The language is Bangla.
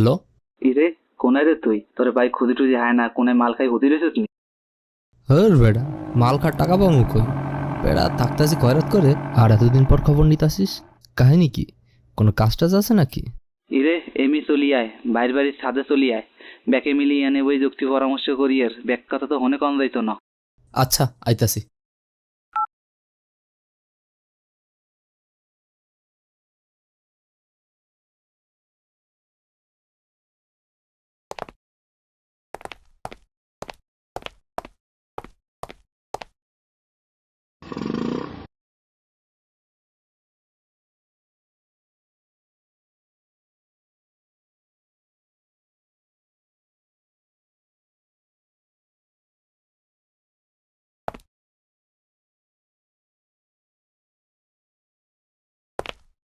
হ্যালো। ইরে, কোনায় রে তুই? তোরে ভাই খুদি টুদি হায় না, কোনায় মাল খাই হুদি রেছিস নি? হর বেড়া, মাল খার টাকা পাবো কই? বেড়া থাকতাছি খয়রাত করে আর এতদিন পর খবর নিতাসিস। কাহিনী কি? কোনো কাজ টাজ আছে নাকি? ইরে, এমি চলি আয়, বাইর বাড়ির ছাদে চলি আয়, ব্যাকে মিলিয়ে এনে বই যুক্তি পরামর্শ করি, আর ব্যাক কথা তো হনে কম যাইতো না। আচ্ছা, আইতাছি।